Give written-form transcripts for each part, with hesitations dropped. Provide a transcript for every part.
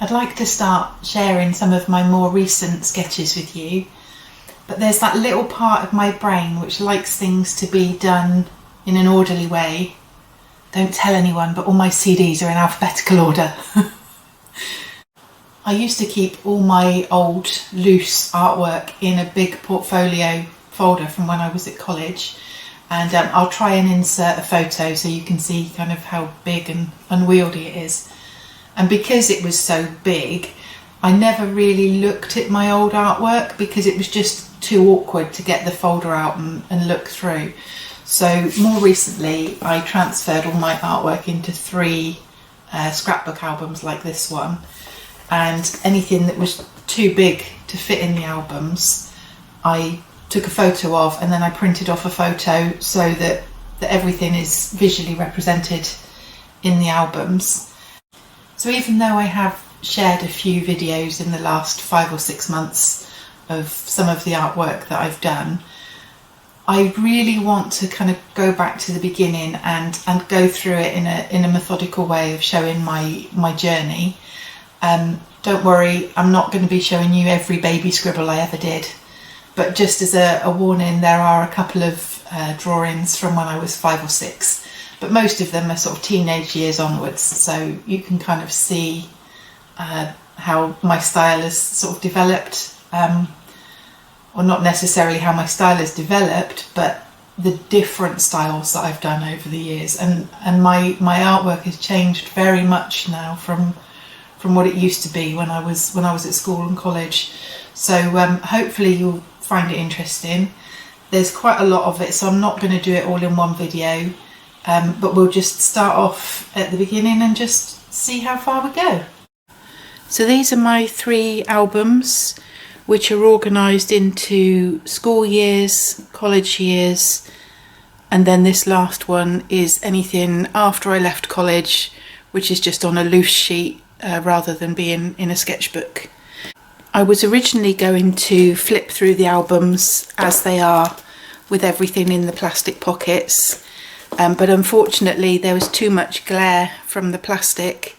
I'd like to start sharing some of my more recent sketches with you, but there's that little part of my brain which likes things to be done in an orderly way. Don't tell anyone, but all my CDs are in alphabetical order. I used to keep all my old loose artwork in a big portfolio folder from when I was at college, and I'll try and insert a photo so you can see kind of how big and unwieldy it is. And because it was so big, I never really looked at my old artwork because it was just too awkward to get the folder out and look through. So more recently I transferred all my artwork into 3 scrapbook albums like this one, and anything that was too big to fit in the albums I took a photo of, and then I printed off a photo so that everything is visually represented in the albums. So even though I have shared a few videos in the last 5 or 6 months of some of the artwork that I've done, I really want to kind of go back to the beginning and go through it in a methodical way of showing my journey. Don't worry, I'm not going to be showing you every baby scribble I ever did, but just as a warning, there are a couple of drawings from when I was 5 or 6, but most of them are sort of teenage years onwards, so you can kind of see how my style has sort of developed, or not necessarily how my style has developed, but the different styles that I've done over the years, and my artwork has changed very much now from what it used to be when I was at school and college. So hopefully you'll find it interesting. There's quite a lot of it, so I'm not going to do it all in one video, but we'll just start off at the beginning and just see how far we go. So these are my 3 albums, which are organised into school years, college years, and then this last one is anything after I left college, which is just on a loose sheet rather than being in a sketchbook. I was originally going to flip through the albums as they are with everything in the plastic pockets, but unfortunately there was too much glare from the plastic,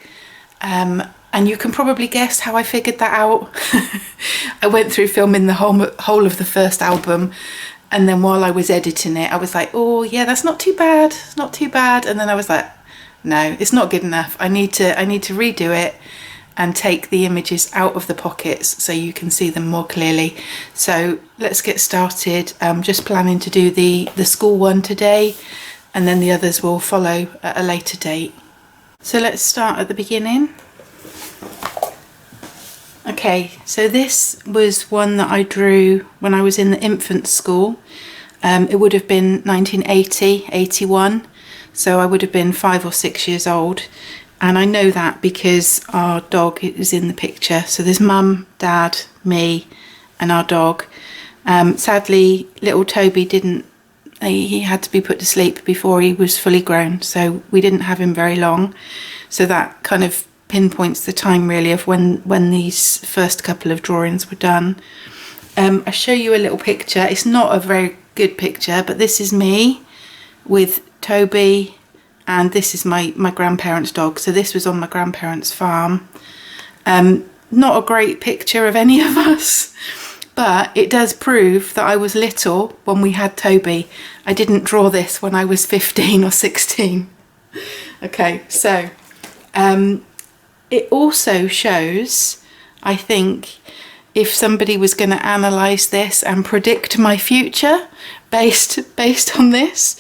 and you can probably guess how I figured that out. I went through filming the whole of the first album, and then while I was editing it I was like, oh yeah, that's not too bad, it's not too bad, and then I was like, no, it's not good enough. I need to redo it and take the images out of the pockets so you can see them more clearly. So let's get started. I'm just planning to do the school one today, and then the others will follow at a later date. So let's start at the beginning. Okay, so this was one that I drew when I was in the infant school. It would have been 1980, 81. So I would have been 5 or 6 years old, and I know that because our dog is in the picture. So there's mum, dad, me and our dog. Sadly little Toby he had to be put to sleep before he was fully grown, so we didn't have him very long. So that kind of pinpoints the time really of when these first couple of drawings were done. I'll show you a little picture. It's not a very good picture, but this is me with Toby, and this is my grandparents' dog. So this was on my grandparents' farm. Not a great picture of any of us, but it does prove that I was little when we had Toby. I didn't draw this when I was 15 or 16. Okay, so it also shows, I think, if somebody was going to analyse this and predict my future based on this,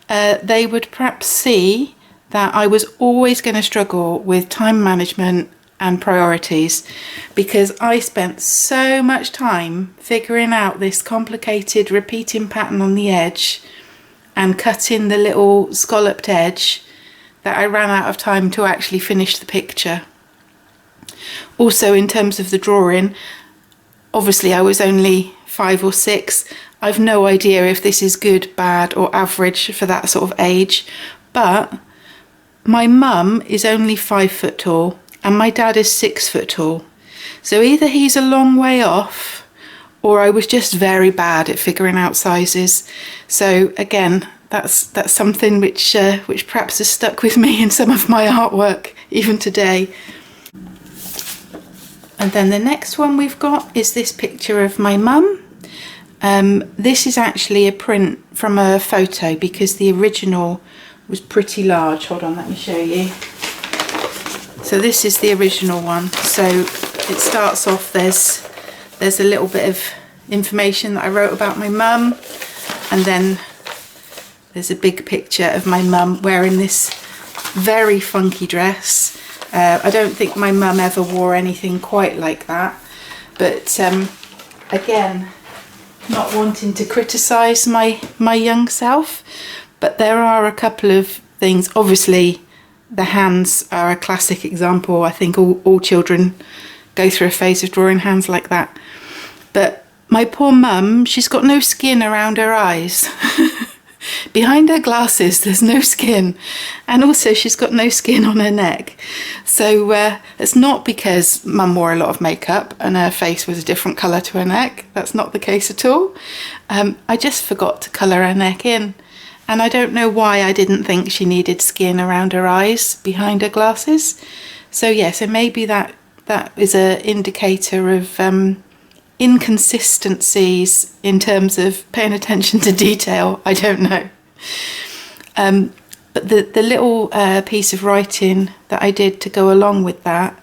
they would perhaps see that I was always going to struggle with time management and priorities, because I spent so much time figuring out this complicated repeating pattern on the edge and cutting the little scalloped edge that I ran out of time to actually finish the picture. Also, in terms of the drawing, obviously I was only 5 or 6. I've no idea if this is good, bad or average for that sort of age, but my mum is only 5 foot tall and my dad is 6 foot tall. So either he's a long way off or I was just very bad at figuring out sizes. So again, that's something which perhaps has stuck with me in some of my artwork even today. And then the next one we've got is this picture of my mum. This is actually a print from a photo because the original was pretty large. Hold on, let me show you. So this is the original one. So it starts off, there's a little bit of information that I wrote about my mum, and then there's a big picture of my mum wearing this very funky dress. I don't think my mum ever wore anything quite like that, but again, not wanting to criticise my young self, but there are a couple of things. Obviously the hands are a classic example. I think all children go through a phase of drawing hands like that, but my poor mum, she's got no skin around her eyes. Behind her glasses there's no skin, and also she's got no skin on her neck. So it's not because mum wore a lot of makeup and her face was a different colour to her neck. That's not the case at all. I just forgot to colour her neck in, and I don't know why I didn't think she needed skin around her eyes behind her glasses. So yeah, so maybe that is an indicator of inconsistencies in terms of paying attention to detail. I don't know. But the little piece of writing that I did to go along with that,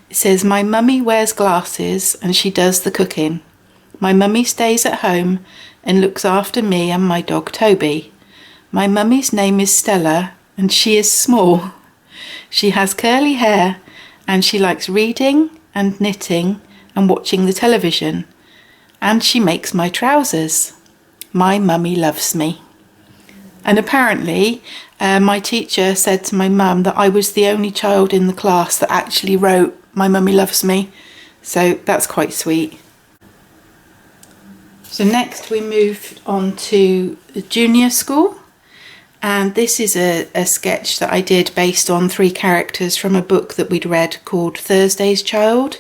it says, my mummy wears glasses and she does the cooking. My mummy stays at home and looks after me and my dog Toby. My mummy's name is Stella and she is small. She has curly hair and she likes reading and knitting and watching the television, and she makes my trousers. My mummy loves me. And apparently my teacher said to my mum that I was the only child in the class that actually wrote my mummy loves me, so that's quite sweet. So next we moved on to the junior school, and this is a sketch that I did based on 3 characters from a book that we'd read called Thursday's Child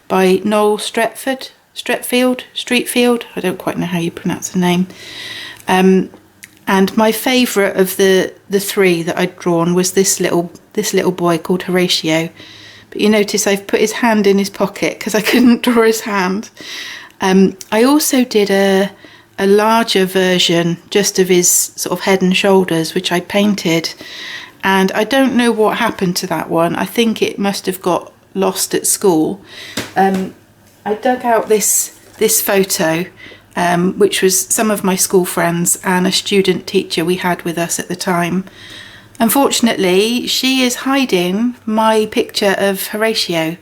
by Noel Streatfield, I don't quite know how you pronounce the name. And my favourite of the 3 that I'd drawn was this little boy called Horatio. But you notice I've put his hand in his pocket because I couldn't draw his hand. I also did a larger version just of his sort of head and shoulders, which I painted. And I don't know what happened to that one. I think it must have got lost at school. I dug out this photo, which was some of my school friends and a student teacher we had with us at the time. Unfortunately, she is hiding my picture of Horatio,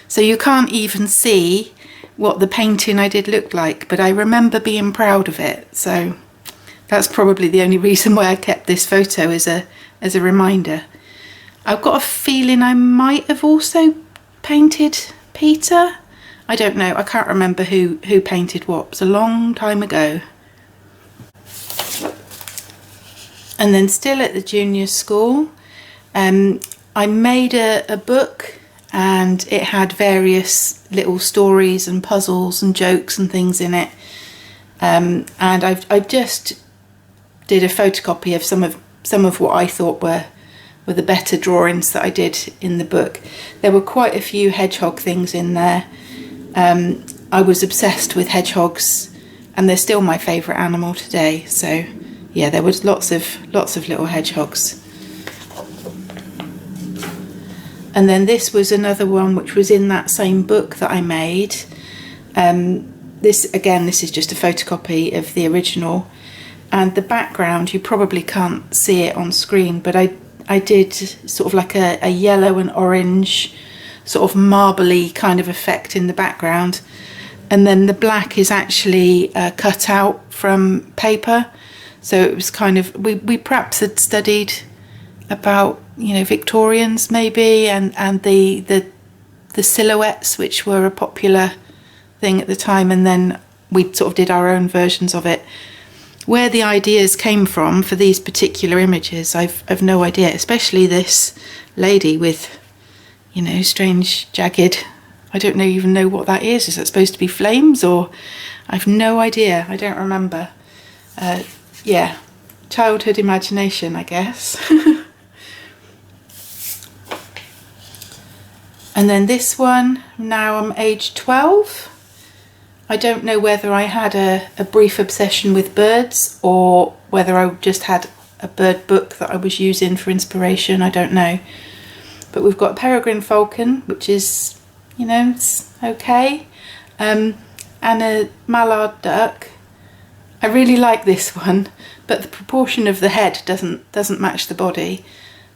so you can't even see what the painting I did looked like, but I remember being proud of it, so that's probably the only reason why I kept this photo as a reminder. I've got a feeling I might have also painted Peter. I don't know, I can't remember who painted what. It was a long time ago. And then still at the junior school, I made a book, and it had various little stories and puzzles and jokes and things in it. And I just did a photocopy of some of what I thought were the better drawings that I did in the book. There were quite a few hedgehog things in there. I was obsessed with hedgehogs, and they're still my favourite animal today. So yeah, there was lots of little hedgehogs. And then this was another one which was in that same book that I made. This is just a photocopy of the original, and the background, you probably can't see it on screen, but I did sort of like a yellow and orange sort of marbly kind of effect in the background, and then the black is actually cut out from paper. So it was kind of, we perhaps had studied about, you know, Victorians maybe, and the silhouettes, which were a popular thing at the time, and then we sort of did our own versions of it. Where the ideas came from for these particular images, I've no idea, especially this lady with, you know, strange jagged, I don't even know what that is. Is that supposed to be flames, or I've no idea, I don't remember. Yeah, childhood imagination, I guess. And then this one, now I'm age 12. I don't know whether I had a brief obsession with birds or whether I just had a bird book that I was using for inspiration, I don't know. But we've got a peregrine falcon, which is, you know, it's okay, and a mallard duck. I really like this one, but the proportion of the head doesn't match the body.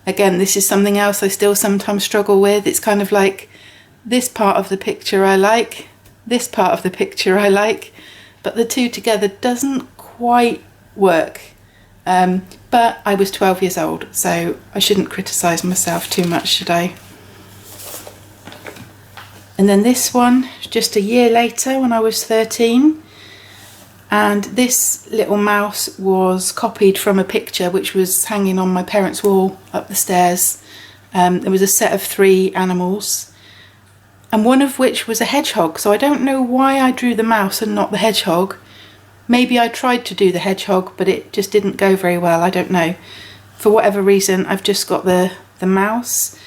Again, this is something else I still sometimes struggle with. It's kind of like this part of the picture I like, this part of the picture I like, but the two together doesn't quite work. But I was 12 years old, so I shouldn't criticise myself too much, should I? And then this one, just a year later when I was 13. And this little mouse was copied from a picture which was hanging on my parents' wall up the stairs. There was a set of 3 animals, and one of which was a hedgehog. So I don't know why I drew the mouse and not the hedgehog. Maybe I tried to do the hedgehog, but it just didn't go very well. I don't know. For whatever reason, I've just got the mouse.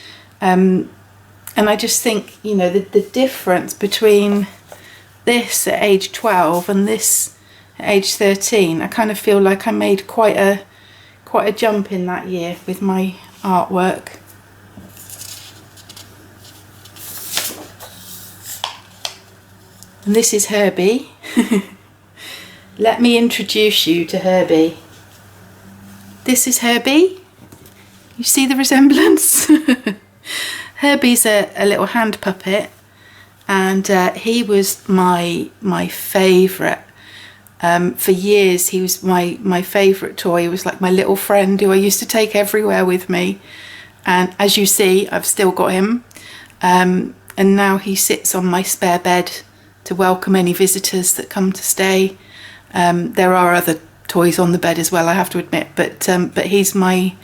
And I just think, you know, the difference between this at age 12 and this at age 13, I kind of feel like I made quite a jump in that year with my artwork. And this is Herbie. Let me introduce you to Herbie. This is Herbie. You see the resemblance? Herbie's a little hand puppet, and he was my favourite. For years he was my favourite toy. He was like my little friend who I used to take everywhere with me, and as you see, I've still got him, and now he sits on my spare bed to welcome any visitors that come to stay. There are other toys on the bed as well, I have to admit, but he's my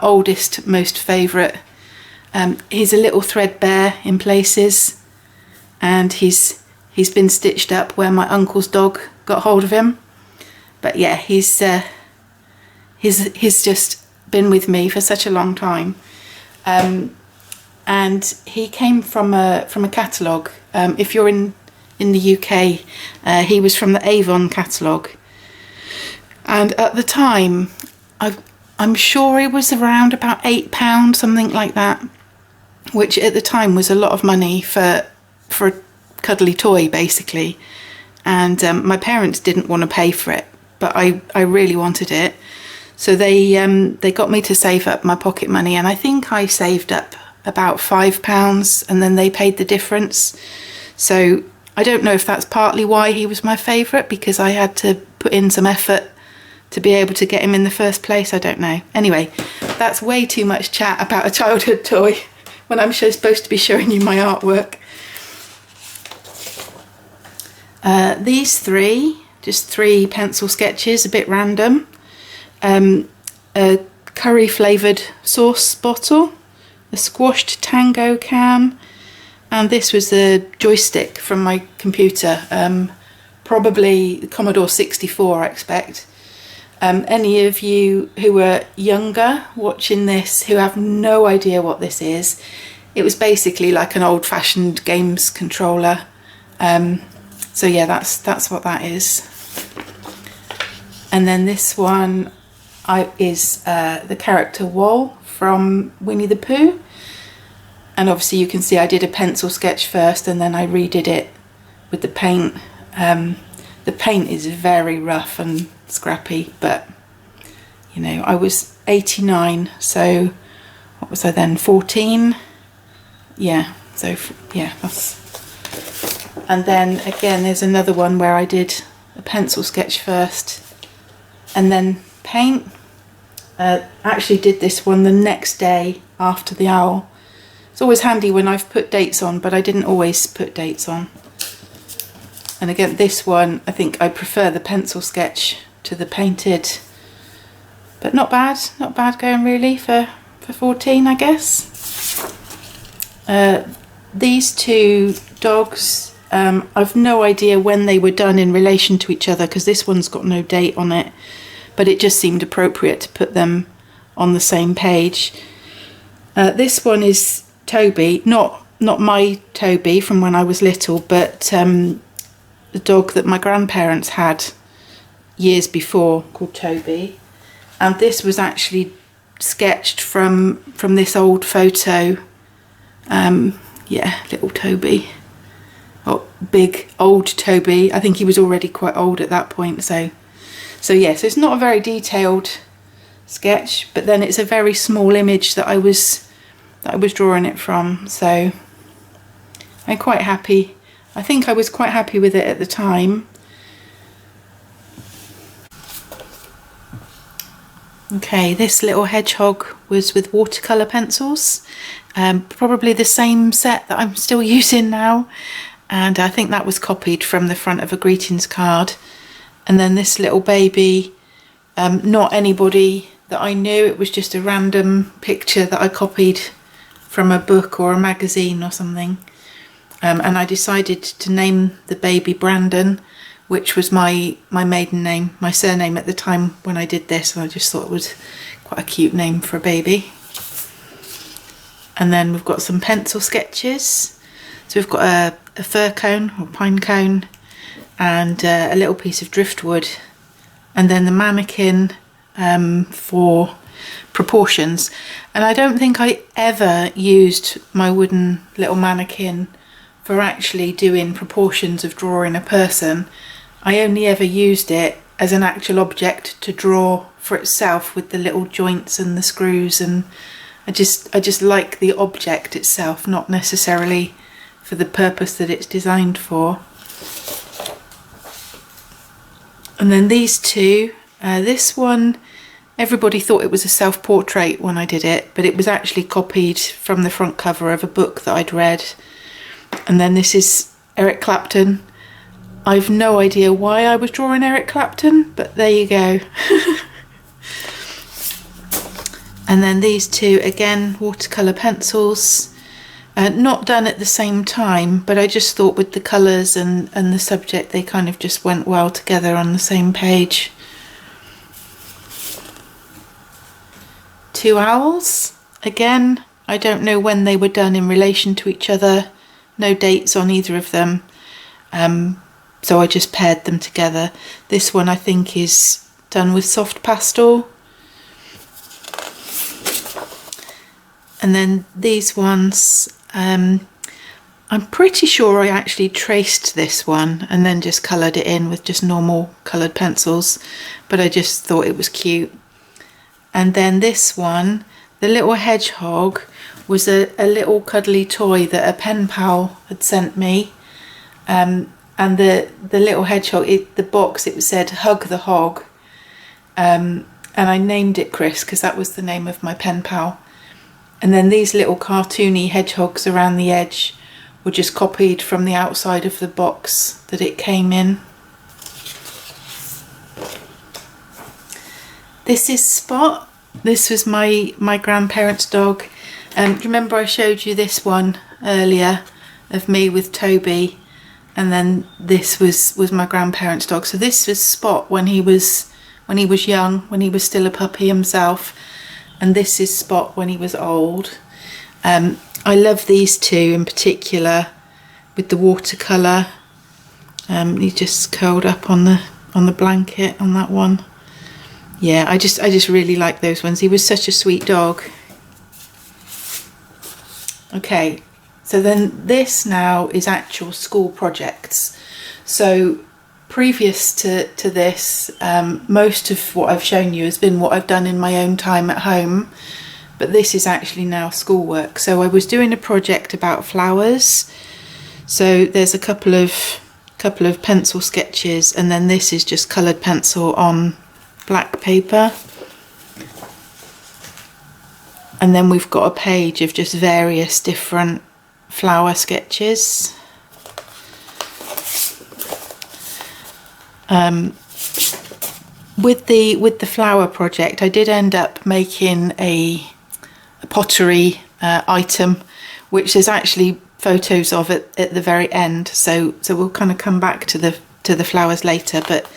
oldest, most favourite. He's a little threadbare in places, and he's been stitched up where my uncle's dog got hold of him. But yeah, he's just been with me for such a long time. And he came from a catalogue. If you're in the UK, he was from the Avon catalogue. And at the time, I'm sure it was around about £8, something like that, which at the time was a lot of money for a cuddly toy, basically. And my parents didn't want to pay for it, but I really wanted it. So they got me to save up my pocket money, and I think I saved up about £5, and then they paid the difference. So I don't know if that's partly why he was my favourite, because I had to put in some effort to be able to get him in the first place. I don't know. Anyway, that's way too much chat about a childhood toy when I'm supposed to be showing you my artwork. These 3, just 3 pencil sketches, a bit random. A curry flavoured sauce bottle, a squashed tango cam, and this was the joystick from my computer, probably the Commodore 64, I expect. Any of you who are younger watching this who have no idea what this is, it was basically like an old-fashioned games controller. So yeah, that's what that is. And then this one is the character Wall from Winnie the Pooh. And obviously you can see I did a pencil sketch first, and then I redid it with the paint. The paint is very rough and scrappy, but you know, I was 89, so what was I then, 14? Yeah, so yeah, that's... And then again, there's another one where I did a pencil sketch first and then paint. Actually did this one the next day after the owl. It's always handy when I've put dates on, but I didn't always put dates on. And again, this one, I think I prefer the pencil sketch to the painted, but not bad going really for 14, I guess. These 2 dogs, I've no idea when they were done in relation to each other, because this one's got no date on it, but it just seemed appropriate to put them on the same page. This one is Toby, not not my Toby from when I was little, but the dog that my grandparents had years before, called Toby. And this was actually sketched from this old photo. Yeah, little Toby. Oh, big old Toby. I think he was already quite old at that point. So yes, it's not a very detailed sketch, but then it's a very small image that I was drawing it from. So I'm quite happy. I think I was quite happy with it at the time. Okay, this little hedgehog was with watercolour pencils, probably the same set that I'm still using now, and I think that was copied from the front of a greetings card. And then this little baby, not anybody that I knew, it was just a random picture that I copied from a book or a magazine or something, and I decided to name the baby Brandon, which was my maiden name, my surname at the time when I did this, and I just thought it was quite a cute name for a baby. And then we've got some pencil sketches. So we've got a fir cone or pine cone and a little piece of driftwood, and then the mannequin for proportions. And I don't think I ever used my wooden little mannequin for actually doing proportions of drawing a person. I only ever used it as an actual object to draw for itself with the little joints and the screws, and I just like the object itself, not necessarily for the purpose that it's designed for. And then these two, this one, everybody thought it was a self-portrait when I did it, but it was actually copied from the front cover of a book that I'd read. And then this is Eric Clapton. I've no idea why I was drawing Eric Clapton, but there you go. And then these two, again, watercolour pencils. Not done at the same time, but I just thought with the colours and the subject, they kind of just went well together on the same page. Two owls. Again, I don't know when they were done in relation to each other. No dates on either of them. So I just paired them together. This one I think is done with soft pastel. And then these ones, I'm pretty sure I actually traced this one and then just coloured it in with just normal coloured pencils, but I just thought it was cute. And then this one, the little hedgehog, was a little cuddly toy that a pen pal had sent me. And the little hedgehog, the box, it said "Hug the Hog," and I named it Chris because that was the name of my pen pal. And then these little cartoony hedgehogs around the edge were just copied from the outside of the box that it came in. This is Spot. This was my grandparents' dog. Do you remember I showed you this one earlier of me with Toby? And then this was my grandparents' dog. So this was Spot when he was young, when he was still a puppy himself. And this is Spot when he was old. I love these two in particular with the watercolour. He just curled up on the blanket on that one. Yeah, I just really like those ones. He was such a sweet dog. Okay. So then this now is actual school projects. So previous to this, most of what I've shown you has been what I've done in my own time at home, but this is actually now schoolwork. So I was doing a project about flowers. So there's a couple of pencil sketches, and then this is just coloured pencil on black paper. And then we've got a page of just various different flower sketches. With the flower project, I did end up making a pottery item, which there's actually photos of it at the very end. So we'll kind of come back to the flowers later, but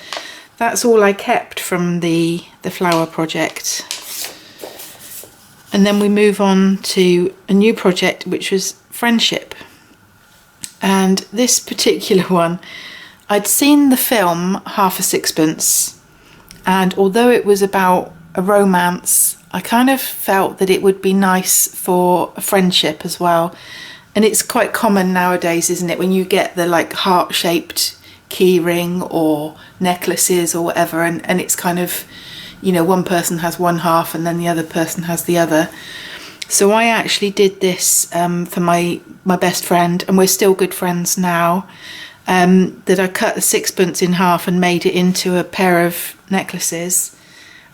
that's all I kept from the flower project. And then we move on to a new project, which was friendship. And this particular one, I'd seen the film Half a Sixpence, and although it was about a romance, I kind of felt that it would be nice for a friendship as well. And it's quite common nowadays, isn't it, when you get the like heart-shaped key ring or necklaces or whatever, and it's kind of, you know, one person has one half and then the other person has the other. So I actually did this for my best friend, and we're still good friends now, that I cut the sixpence in half and made it into a pair of necklaces.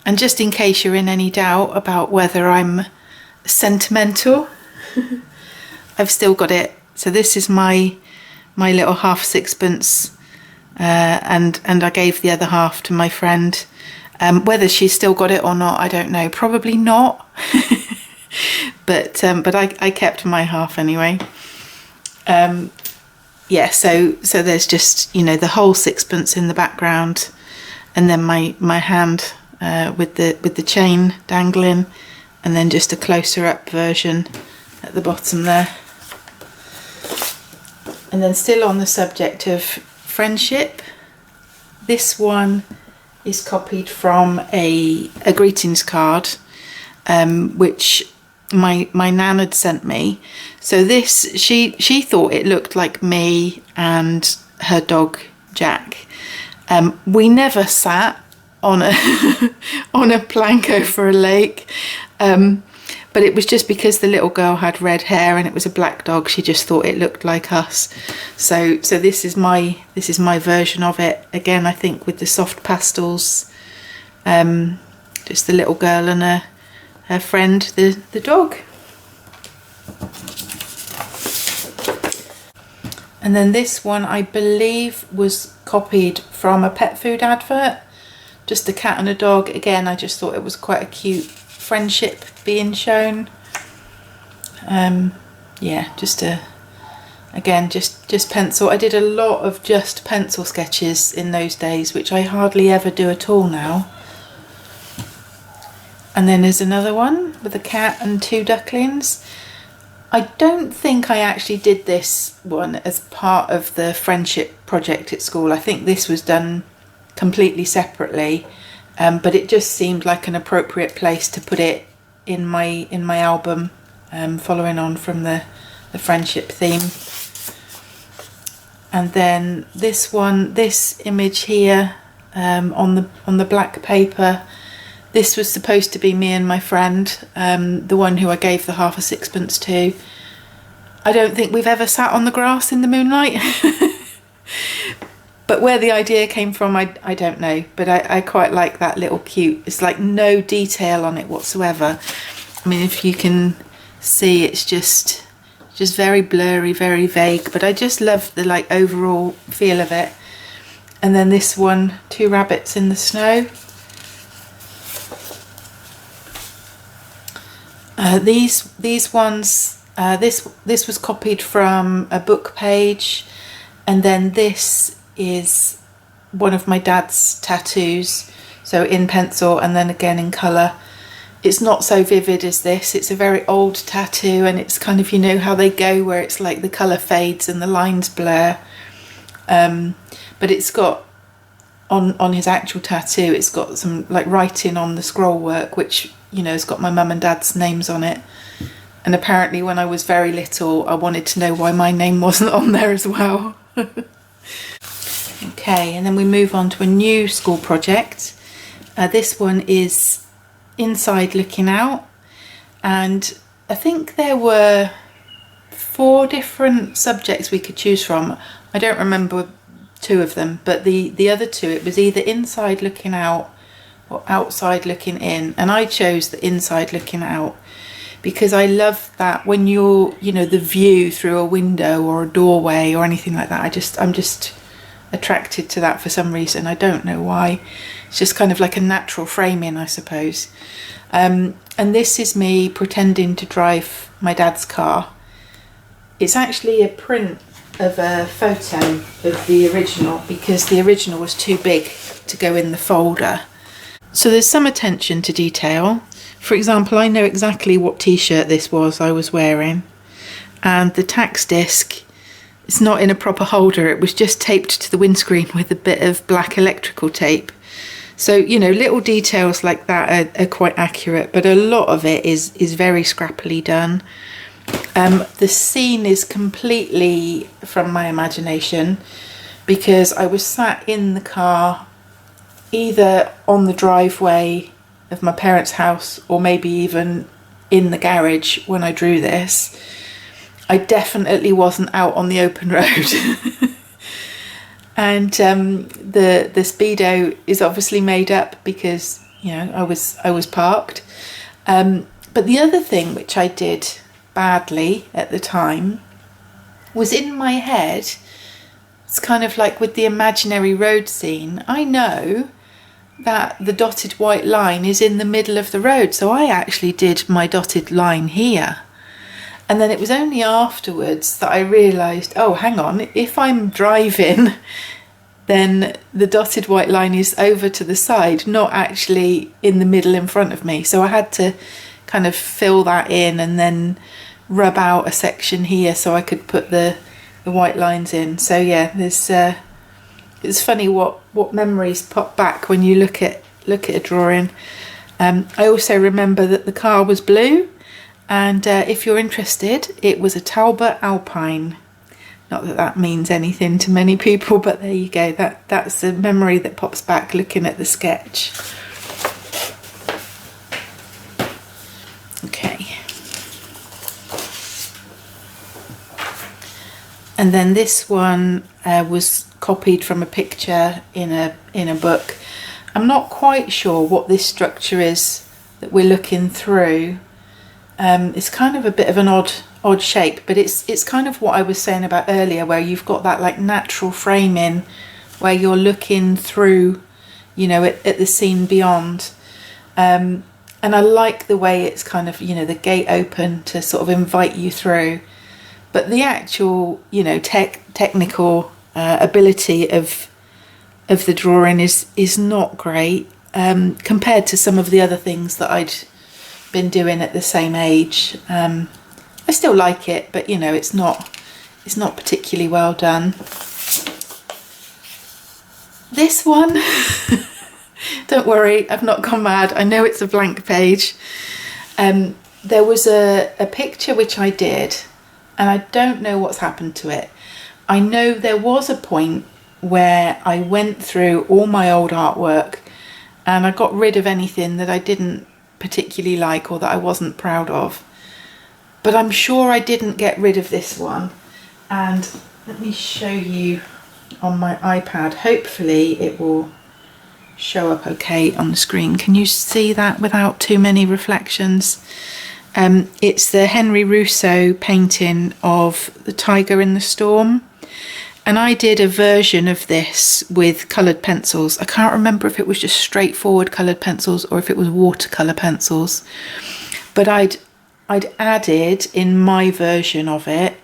And just in case you're in any doubt about whether I'm sentimental, I've still got it. So this is my little half sixpence, and I gave the other half to my friend. Whether she's still got it or not, I don't know. Probably not. but I kept my half anyway. Yeah, so there's just, you know, the whole sixpence in the background, and then my hand with the chain dangling, and then just a closer up version at the bottom there. And then still on the subject of friendship, this one is copied from a greetings card, which my nan had sent me. So this, she thought it looked like me and her dog Jack. We never sat on a on a plank over a lake, but it was just because the little girl had red hair and it was a black dog. She just thought it looked like us. So this is my version of it. Again, I think with the soft pastels, just the little girl and her friend, the dog. And then this one, I believe, was copied from a pet food advert. Just a cat and a dog. Again, I just thought it was quite a cute friendship being shown. Yeah, just pencil. I did a lot of just pencil sketches in those days, which I hardly ever do at all now. And then there's another one with a cat and two ducklings. I don't think I actually did this one as part of the friendship project at school. I think this was done completely separately, but it just seemed like an appropriate place to put it in my album, following on from the friendship theme. And then this one, this image here, on the black paper, this was supposed to be me and my friend, the one who I gave the half a sixpence to. I don't think we've ever sat on the grass in the moonlight. But where the idea came from, I don't know. But I quite like that little cute. It's like no detail on it whatsoever. I mean, if you can see, it's just very blurry, very vague. But I just love the like overall feel of it. And then this one, two rabbits in the snow. These ones, this was copied from a book page, and then this is one of my dad's tattoos, so in pencil and then again in colour. It's not so vivid as this. It's a very old tattoo, and it's kind of, you know how they go where it's like the colour fades and the lines blur, but it's got on his actual tattoo, it's got some like writing on the scroll work, which, you know, has got my mum and dad's names on it. And apparently when I was very little, I wanted to know why my name wasn't on there as well. Okay, and then we move on to a new school project. This one is inside looking out, and I think there were 4 different subjects we could choose from. I don't remember 2 of them, but the other 2, it was either inside looking out or outside looking in, and I chose the inside looking out because I love that when you're, you know, the view through a window or a doorway or anything like that. I'm just attracted to that for some reason. I don't know why. It's just kind of like a natural framing, I suppose. And this is me pretending to drive my dad's car. It's actually a print of a photo of the original because the original was too big to go in the folder. So there's some attention to detail. For example, I know exactly what t-shirt this was I was wearing. and the tax disc is not in a proper holder. It was just taped to the windscreen with a bit of black electrical tape. So, you know, little details like that are quite accurate, but a lot of it is very scrappily done. The scene is completely from my imagination, because I was sat in the car, either on the driveway of my parents' house or maybe even in the garage when I drew this. I definitely wasn't out on the open road. And the speedo is obviously made up because, you know, I was parked. But the other thing which I did badly at the time was, in my head, it's kind of like with the imaginary road scene, I know that the dotted white line is in the middle of the road, so I actually did my dotted line here. And then it was only afterwards that I realised, oh, hang on, if I'm driving, then the dotted white line is over to the side, not actually in the middle in front of me. So I had to kind of fill that in and then rub out a section here so I could put the white lines in. So yeah, there's it's funny what memories pop back when you look at a drawing. I also remember that the car was blue. And if you're interested, it was a Talbot Alpine. Not that that means anything to many people, but there you go. That's a memory that pops back looking at the sketch. Okay. And then this one was copied from a picture in a book. I'm not quite sure what this structure is that we're looking through. It's kind of a bit of an odd shape, but it's kind of what I was saying about earlier, where you've got that like natural framing where you're looking through, you know, at the scene beyond. And I like the way it's kind of, you know, the gate open to sort of invite you through. But the actual, you know, technical ability of the drawing is not great compared to some of the other things that I'd been doing at the same age. I still like it, but you know, it's not particularly well done. This one, don't worry, I've not gone mad. I know it's a blank page. There was a picture which I did, and I don't know what's happened to it. I know there was a point where I went through all my old artwork and I got rid of anything that I didn't particularly like or that I wasn't proud of. But I'm sure I didn't get rid of this one. And let me show you on my iPad. Hopefully it will show up okay on the screen. Can you see that without too many reflections? It's the Henry Russo painting of the tiger in the storm. And I did a version of this with coloured pencils. I can't remember if it was just straightforward coloured pencils or if it was watercolour pencils. But I'd added in my version of it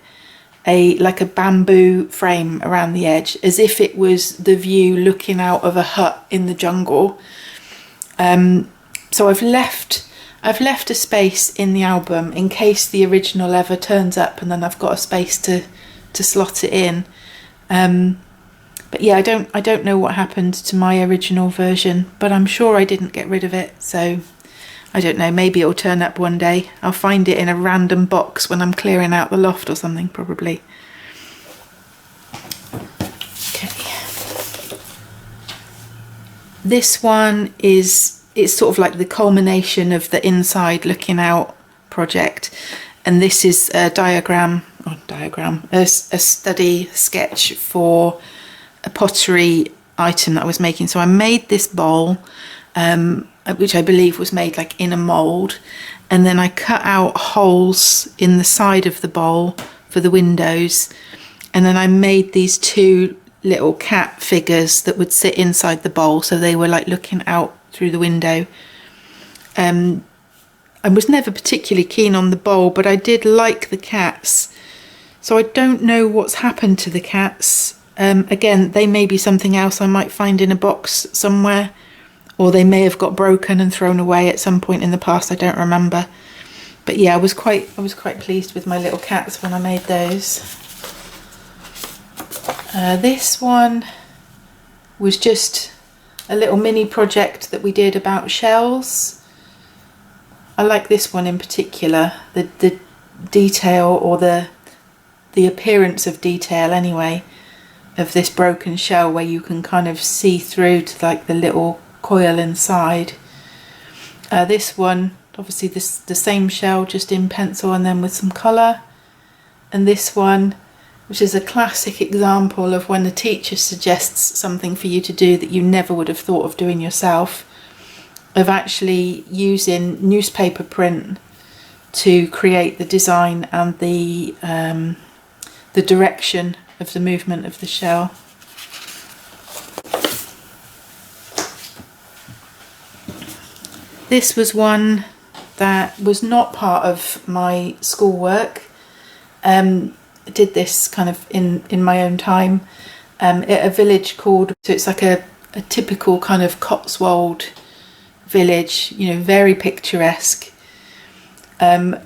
like a bamboo frame around the edge, as if it was the view looking out of a hut in the jungle. So I've left a space in the album in case the original ever turns up, and then I've got a space to slot it in. But yeah, I don't know what happened to my original version, but I'm sure I didn't get rid of it, so I don't know, maybe it'll turn up one day. I'll find it in a random box when I'm clearing out the loft or something, probably. Okay. This one it's sort of like the culmination of the inside looking out project, and this is a a study sketch for a pottery item that I was making. So I made this bowl, which I believe was made like in a mould, and then I cut out holes in the side of the bowl for the windows, and then I made these two little cat figures that would sit inside the bowl, so they were like looking out through the window. I was never particularly keen on the bowl, but I did like the cats. So I don't know what's happened to the cats. Again, they may be something else I might find in a box somewhere, or they may have got broken and thrown away at some point in the past, I don't remember. But yeah, I was quite pleased with my little cats when I made those. This one was just a little mini project that we did about shells. I like this one in particular, the detail, or the appearance of detail anyway, of this broken shell where you can kind of see through to like the little coil inside. This one, obviously the same shell, just in pencil and then with some colour. And this one, which is a classic example of when the teacher suggests something for you to do that you never would have thought of doing yourself, of actually using newspaper print to create the design and the direction of the movement of the shell. This was one that was not part of my schoolwork. I did this kind of in my own time at a village called, so it's like a typical kind of Cotswold village, you know, very picturesque. And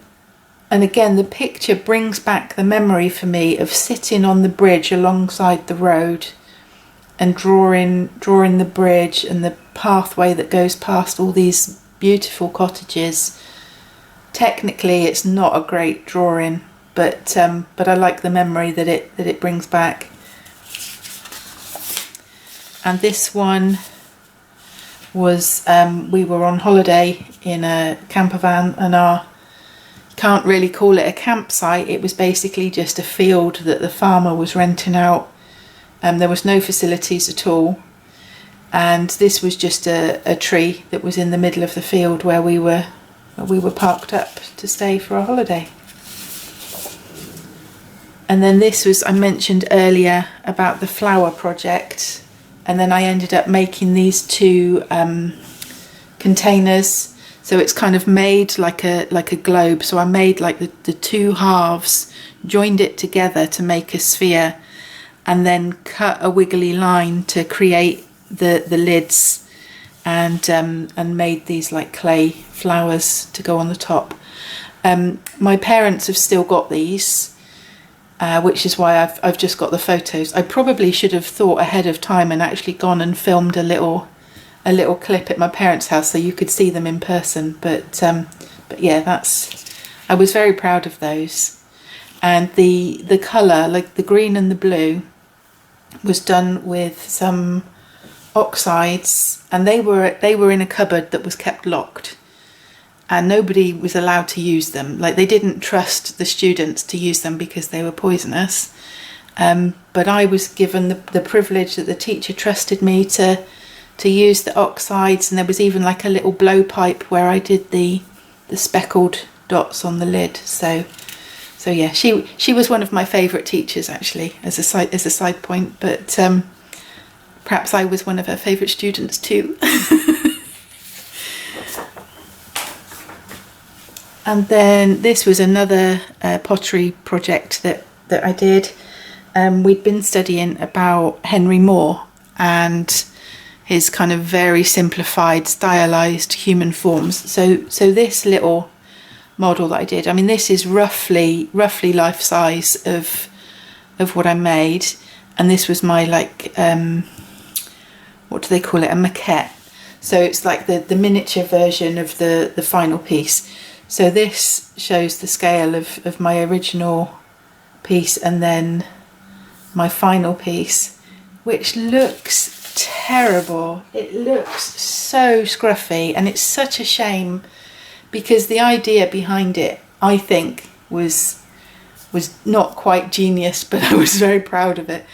again, the picture brings back the memory for me of sitting on the bridge alongside the road and drawing the bridge and the pathway that goes past all these beautiful cottages. Technically, it's not a great drawing, but I like the memory that it brings back. And this one was, we were on holiday in a camper van, and can't really call it a campsite, it was basically just a field that the farmer was renting out. There was no facilities at all, and this was just a tree that was in the middle of the field where we were parked up to stay for a holiday. And then this was, I mentioned earlier about the flower project, and then I ended up making these two containers. So it's kind of made like a globe. So I made like the two halves, joined it together to make a sphere, and then cut a wiggly line to create the lids, and made these like clay flowers to go on the top. My parents have still got these, which is why I've just got the photos. I probably should have thought ahead of time and actually gone and filmed a little clip at my parents' house so you could see them in person. But yeah, I was very proud of those. And the colour, like the green and the blue, was done with some oxides, and they were in a cupboard that was kept locked, and nobody was allowed to use them. Like, they didn't trust the students to use them because they were poisonous. But I was given the privilege that the teacher trusted me to use the oxides, and there was even like a little blowpipe where I did the speckled dots on the lid. So yeah, she was one of my favourite teachers, actually, as a side point. But perhaps I was one of her favourite students too. And then this was another pottery project that I did. We'd been studying about Henry Moore and his kind of very simplified, stylised human forms. So this little model that I did, I mean, this is roughly life size of what I made, and this was my like what do they call it, a maquette. So it's like the miniature version of the final piece. So this shows the scale of my original piece and then my final piece, which looks terrible. It looks so scruffy, and it's such a shame because the idea behind it, I think, was not quite genius, but I was very proud of it,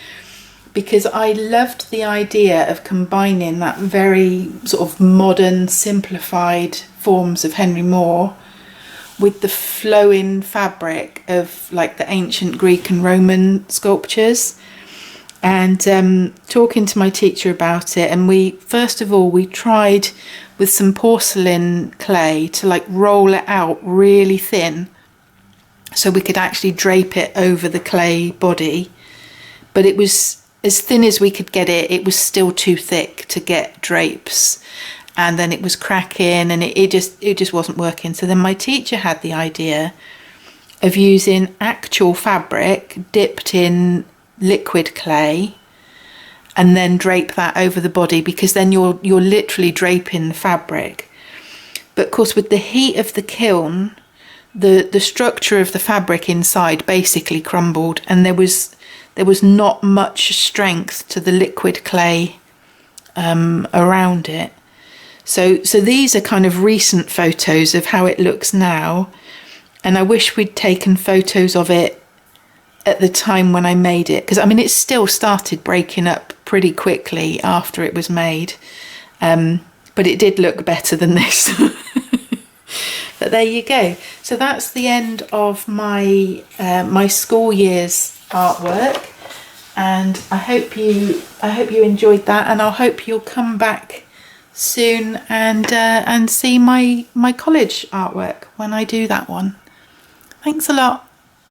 because I loved the idea of combining that very sort of modern, simplified forms of Henry Moore with the flowing fabric of like the ancient Greek and Roman sculptures. And talking to my teacher about it, and we tried with some porcelain clay to like roll it out really thin so we could actually drape it over the clay body, but it was as thin as we could get it. It was still too thick to get drapes, and then it was cracking, and it just wasn't working. So then my teacher had the idea of using actual fabric dipped in liquid clay and then drape that over the body, because then you're literally draping the fabric. But of course, with the heat of the kiln, the structure of the fabric inside basically crumbled, and there was not much strength to the liquid clay around it. So these are kind of recent photos of how it looks now, and I wish we'd taken photos of it at the time when I made it, because I mean it still started breaking up pretty quickly after it was made, but it did look better than this. But there you go. So that's the end of my my school year's artwork, and I hope you enjoyed that, and I hope you'll come back soon and see my college artwork when I do that one. Thanks a lot.